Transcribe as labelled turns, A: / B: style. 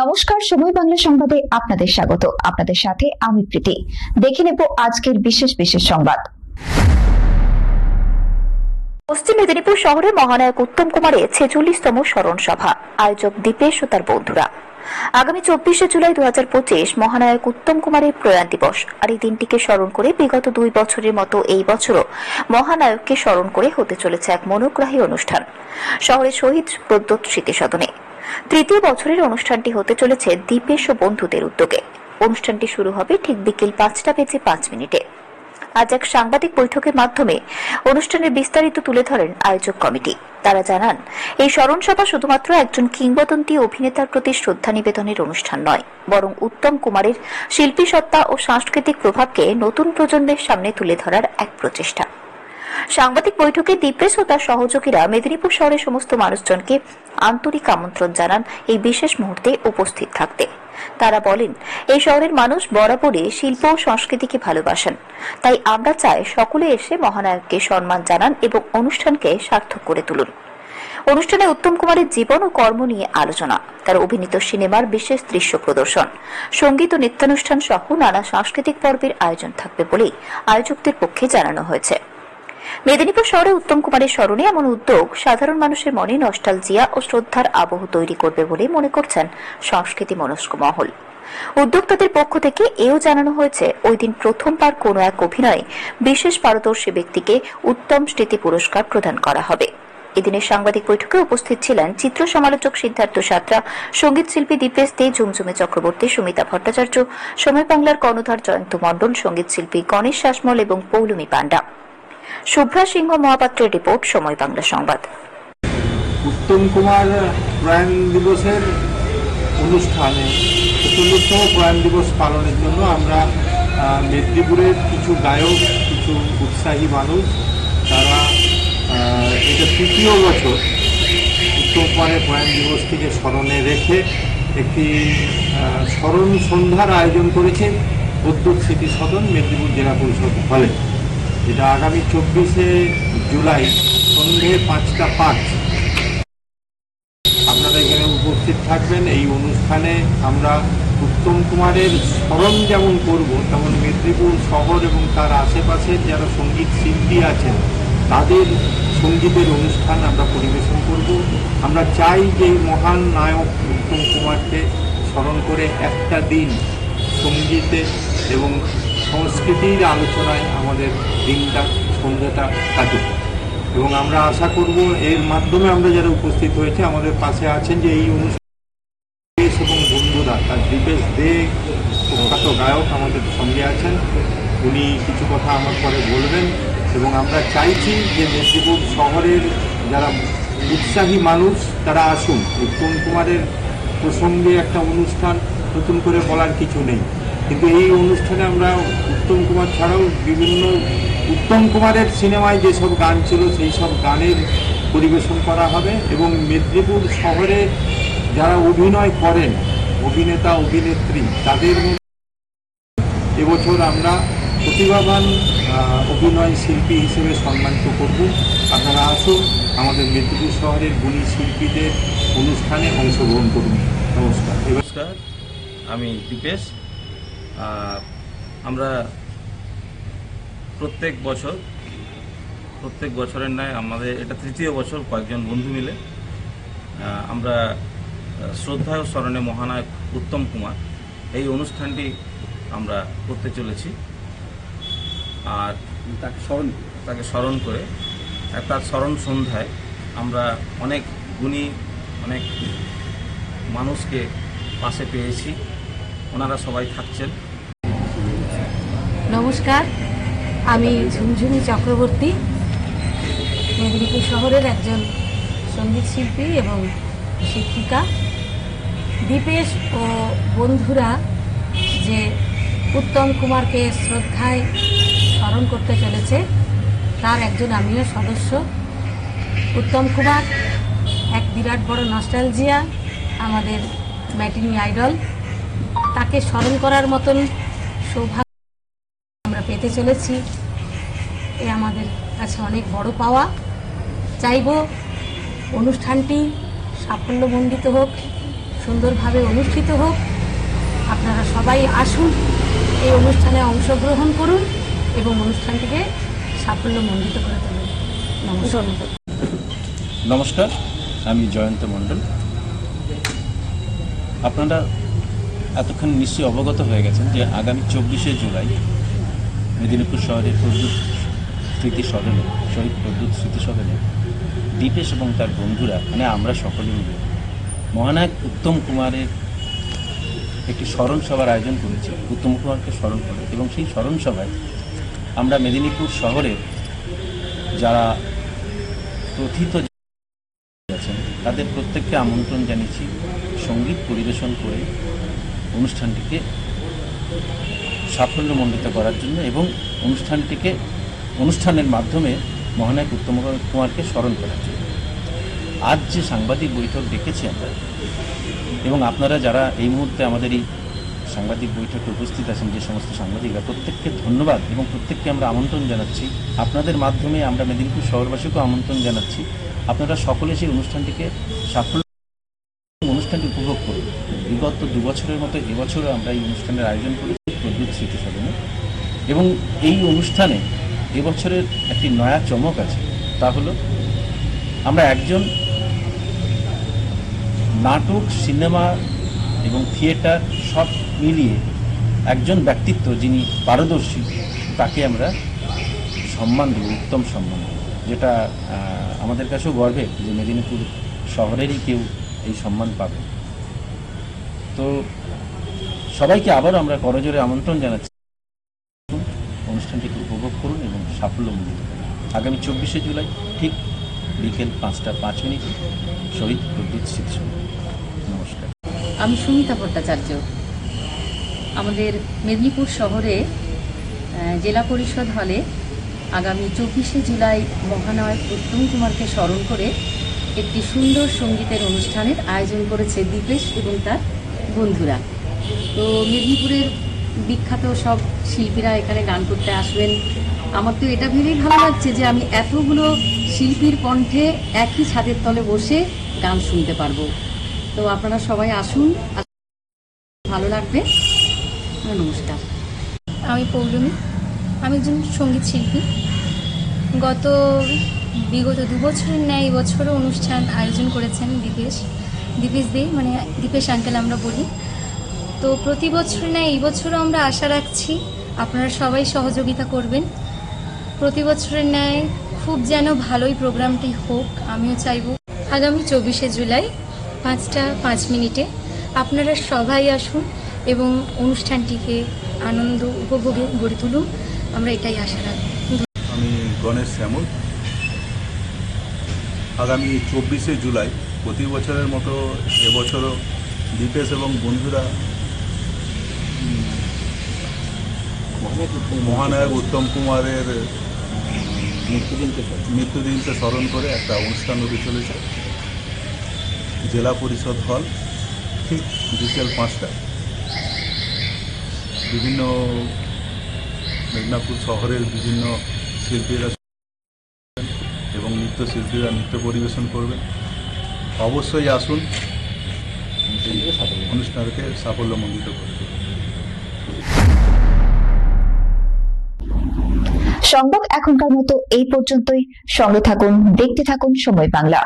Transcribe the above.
A: নমস্কার, সময় বাংলা সংবাদে আপনাদের স্বাগত। আপনাদের সাথে আমি প্রীতি। দেখে নেব আজকের বিশেষ সংবাদ।
B: পশ্চিম মেদিনীপুর শহরে মহানায়ক উত্তম কুমারের 46তম স্মরণ সভা। আয়োজক দীপেশ ও তার বন্ধুরা। আগামী 24শে জুলাই 2025 মহানায়ক উত্তম কুমারের প্রয়াণ দিবস। আর এই দিনটিকে স্মরণ করে বিগত 2 বছরের মতো এই বছরও মহানায়ককে স্মরণ করে হতে চলেছে এক মনোগ্রাহী অনুষ্ঠান শহরের শহীদ প্রদ্যোৎ স্মৃতি সদনে। তৃতীয় বছরের অনুষ্ঠানটি হতে চলেছে দীপেশ ও বন্ধুদের উদ্যোগে। অনুষ্ঠানটি শুরু হবে ঠিক বিকেল 5:05। আজ এক সাংবাদিক বৈঠকের মাধ্যমে অনুষ্ঠানের বিস্তারিত তুলে ধরেন আয়োজক কমিটি। তারা জানান, এই স্মরণ সভা শুধুমাত্র একজন কিংবদন্তি অভিনেতার প্রতি শ্রদ্ধা নিবেদনের অনুষ্ঠান নয়, বরং উত্তম কুমারের শিল্পী সত্তা ও সাংস্কৃতিক প্রভাবকে নতুন প্রজন্মের সামনে তুলে ধরার এক প্রচেষ্টা। সাংবাদিক বৈঠকে দীপেশ ও তার সহযোগীরা মেদিনীপুর শহরের সমস্ত মানুষজনকে আন্তরিক আমন্ত্রণ জানান এই বিশেষ মুহূর্তে উপস্থিত থাকতে। তারা বলেন, এই শহরের মানুষ বরাবরই শিল্প ও সংস্কৃতিকে ভালোবাসেন, তাই আমরা চাই সকলে এসে মহানায়ককে সম্মান জানান এবং অনুষ্ঠানকে সার্থক করে তুলুন। অনুষ্ঠানে উত্তম কুমারের জীবন ও কর্ম নিয়ে আলোচনা, তার অভিনীত সিনেমার বিশেষ দৃশ্য প্রদর্শন, সঙ্গীত ও নৃত্যানুষ্ঠান সহ নানা সাংস্কৃতিক পর্বের আয়োজন থাকবে বলে আয়োজকদের পক্ষে জানানো হয়েছে। মেদিনীপুর শহরে উত্তম কুমারের স্মরণে এমন উদ্যোগ সাধারণ মানুষের মনে নস্টালজিয়া ও শ্রদ্ধার আবহ তৈরি করবে বলে মনে করছেন সংস্কৃতি মনস্ক মহল। উদ্যোক্তাদের পক্ষ থেকে এও জানানো হয়েছে, ওই দিন প্রথমবার কোনো এক অভিনয়ে বিশেষ পারদর্শী ব্যক্তিকে উত্তম স্মৃতি পুরস্কার প্রদান করা হবে। এদিনের সাংবাদিক বৈঠকে উপস্থিত ছিলেন চিত্র সমালোচক সিদ্ধার্থ সাঁতরা, সঙ্গীত শিল্পী দীপেশ দে, ঝুমঝুমে চক্রবর্তী, সুমিতা ভট্টাচার্য, সময় বাংলার কর্ণধার জয়ন্ত মণ্ডল, সঙ্গীত শিল্পী গণেশ শাসমল এবং পৌলমী পান্ডা। শুভ্রা সিংহ মহাপাত্রের রিপোর্ট, সময় বাংলা সংবাদ।
C: উত্তম কুমার প্রয়াণ দিবসের অনুষ্ঠানে 46তম প্রয়াণ দিবস পালনের জন্য আমরা মেদিনীপুরের কিছু গায়ক, কিছু উৎসাহী মানুষ, তারা এটা 3য় বছর উত্তম কুমারের প্রয়াণ দিবসটিকে স্মরণে রেখে একটি স্মরণ সন্ধ্যার আয়োজন করেছে প্রদ্যোৎ স্মৃতি সদন মেদিনীপুর জেলা পরিষদ হলে। এটা আগামী 24শে জুলাই সন্ধ্যে 5:05 আপনারা এখানে উপস্থিত থাকবেন। এই অনুষ্ঠানে আমরা উত্তম কুমারের স্মরণ যেমন করব, তেমন মেদিনীপুর শহর এবং তার আশেপাশের যারা সঙ্গীত শিল্পী আছেন তাদের সঙ্গীতের অনুষ্ঠান আমরা পরিবেশন করব। আমরা চাই যে এই মহান নায়ক উত্তম কুমারকে স্মরণ করে একটা দিন সঙ্গীতে এবং সংস্কৃতির আলোচনায় আমাদের দিনটা, সন্ধ্যাটা কাটুক। এবং আমরা আশা করব এর মাধ্যমে আমরা যারা উপস্থিত হয়েছে আমাদের পাশে আছেন যে এই অনুষ্ঠান এবং বন্ধুরা, তার দীপেশ দে প্রখ্যাত গায়ক আমাদের সঙ্গে আছেন, উনি কিছু কথা আমার পরে বলবেন। এবং আমরা চাইছি যে মেদিনীপুর শহরের যারা উৎসাহী মানুষ তারা আসুন। উত্তম কুমারের প্রসঙ্গে একটা অনুষ্ঠান, নতুন করে বলার কিছু নেই, কিন্তু এই অনুষ্ঠানে আমরা উত্তম কুমার ছাড়াও বিভিন্ন উত্তম কুমারের সিনেমায় যেসব গান ছিল সেই সব গানের পরিবেশন করা হবে। এবং মেদিনীপুর শহরে যারা অভিনয় করেন, অভিনেতা অভিনেত্রী, তাদের এবছর আমরা প্রতিভাবান অভিনয় শিল্পী হিসেবে সম্মানিত করব। আপনারা আসুন, আমাদের মেদিনীপুর শহরের গুণী শিল্পীদের অনুষ্ঠানে অংশগ্রহণ করুন। নমস্কার।
D: নমস্কার, আমি দীপেশ। আমরা প্রত্যেক বছরের ন্যায় আমাদের এটা 3য় বছর কয়েকজন বন্ধু মিলে আমরা শ্রদ্ধা ও স্মরণে মহানায়ক উত্তম কুমার এই অনুষ্ঠানটি আমরা করতে চলেছি। আর তাকে স্মরণ করে একটা স্মরণ সন্ধ্যায় আমরা অনেক গুণী, অনেক মানুষকে পাশে পেয়েছি, ওনারা সবাই থাকছেন।
E: নমস্কার, আমি ঝুমঝুমি চক্রবর্তী, মেদিনীপুর শহরের একজন সঙ্গীত শিল্পী এবং শিক্ষিকা। দীপেশ ও বন্ধুরা যে উত্তম কুমারকে শ্রদ্ধায় স্মরণ করতে চলেছে তার একজন আমিও সদস্য। উত্তম কুমার এক বিরাট বড় নস্টালজিয়া, আমাদের ম্যাটিনি আইডল। তাকে স্মরণ করার মতন সৌভাগ্য আমরা পেতে চলেছি, এ আমাদের কাছে অনেক বড় পাওয়া। চাইব অনুষ্ঠানটি সাফল্যমণ্ডিত হোক, সুন্দরভাবে অনুষ্ঠিত হোক। আপনারা সবাই আসুন, এই অনুষ্ঠানে অংশগ্রহণ করুন এবং অনুষ্ঠানটিকে সাফল্যমণ্ডিত করে তুলুন। নমস্কার।
F: নমস্কার, আমি জয়ন্ত মণ্ডল। আপনারা এতক্ষণ নিশ্চয়ই অবগত হয়ে গেছেন যে আগামী 24শে জুলাই মেদিনীপুর শহরের প্রদ্যুৎ স্মৃতি সদনে, শহীদ প্রদ্যুৎ স্মৃতি সদনে দীপেশ এবং তার বন্ধুরা, মানে আমরা সকলে মিলে মহানায়ক উত্তম কুমারের একটি স্মরণ সভার আয়োজন করেছি, উত্তম কুমারকে স্মরণ করে। এবং সেই স্মরণ সভায় আমরা মেদিনীপুর শহরের যারা প্রথিত আছেন তাদের প্রত্যেককে আমন্ত্রণ জানিয়েছি সঙ্গীত পরিবেশন করে অনুষ্ঠানটিকে সাফল্যমণ্ডিত করার জন্য এবং অনুষ্ঠানের মাধ্যমে মহানায়ক উত্তম কুমারকে স্মরণ করার জন্য। আজ যে সাংবাদিক বৈঠক ডেকেছি আমরা, এবং আপনারা যারা এই মুহূর্তে আমাদের এই সাংবাদিক বৈঠকে উপস্থিত আছেন, যে সমস্ত সাংবাদিকরা, প্রত্যেককে ধন্যবাদ এবং প্রত্যেককে আমরা আমন্ত্রণ জানাচ্ছি। আপনাদের মাধ্যমে আমরা মেদিনীপুর শহরবাসীকেও আমন্ত্রণ জানাচ্ছি, আপনারা সকলে সেই অনুষ্ঠানটিকে অনুষ্ঠানটি উপভোগ করুন। বিগত 2 বছরের মতো এবছরও আমরা এই অনুষ্ঠানের আয়োজন করেছি প্রদ্যুৎ স্মৃতি সদনে। এবং এই অনুষ্ঠানে এবছরের একটি নয়া চমক আছে, তা হলো আমরা একজন নাটক, সিনেমা এবং থিয়েটার সব মিলিয়ে একজন ব্যক্তিত্ব যিনি পারদর্শী, তাকে আমরা সম্মান দেব, উত্তম সম্মান, যেটা আমাদের কাছেও গর্বের যে মেদিনীপুর শহরেরই কেউ এই সম্মান পাবে। তো সবাইকে আবারও আমরা করজোরে আমন্ত্রণ জানাচ্ছি, অনুষ্ঠানটিকে উপভোগ করুন এবং সাফল্যমণ্ডিত করুন। আগামী 24শে জুলাই ঠিক বিকেল 5টা 5 মিনিটে শহীদ প্রদ্যুৎ স্মৃতি সদন। নমস্কার।
G: আমি সুমিতা ভট্টাচার্য। আমাদের মেদিনীপুর শহরে জেলা পরিষদ হলে আগামী 24শে জুলাই মহানায়ক উত্তম কুমারকে স্মরণ করে একটি সুন্দর সঙ্গীতের অনুষ্ঠানের আয়োজন করেছে দীপেশ এবং তার বন্ধুরা। তো মেদিনীপুরের বিখ্যাত সব শিল্পীরা এখানে গান করতে আসবেন। আমার তো এটা ভেবেই ভালো লাগছে যে আমি এতগুলো শিল্পীর কণ্ঠে একই ছাদের তলে বসে গান শুনতে পারবো। তো আপনারা সবাই আসুন, ভালো লাগবে। নমস্কার।
H: আমি পৌলমী, আমি একজন সঙ্গীত শিল্পী। বিগত 2 বছরের ন্যায় এবছরও অনুষ্ঠান আয়োজন করেছেন দীপেশ দে, মানে দীপেশ আঙ্কেল আমরা বলি। তো প্রতি বছরের ন্যায় এই বছরও আমরা আশা রাখছি আপনারা সবাই সহযোগিতা করবেন। প্রতি বছরের ন্যায় খুব যেন ভালোই প্রোগ্রামটি হোক, আমিও চাইব। আগামী 24শে জুলাই 5টা 5 মিনিটে আপনারা সবাই আসুন এবং অনুষ্ঠানটিকে আনন্দ উপভোগে গড়ে তুলুন, আমরা এটাই আশা রাখি।
I: আমি গণেশ শ্যামল। আগামী 24শে জুলাই প্রতি বছরের মতো এবছরও দীপেশ এবং বন্ধুরা মহানায়ক উত্তম কুমারের মৃত্যুদিনকে স্মরণ করে একটা অনুষ্ঠান হতে চলেছে জেলা পরিষদ হল, ঠিক বিকেল 5টায়। বিভিন্ন মেদিনীপুর শহরের বিভিন্ন শিল্পীরা এবং নৃত্যশিল্পীরা নৃত্য পরিবেশন করবেন। অবশ্যই আসুন, এই অনুষ্ঠানকে সাফল্যমণ্ডিত করবে।
A: সংবাদ এখনকার মতো এই পর্যন্তই। সঙ্গে থাকুন, দেখতে থাকুন সময় বাংলা।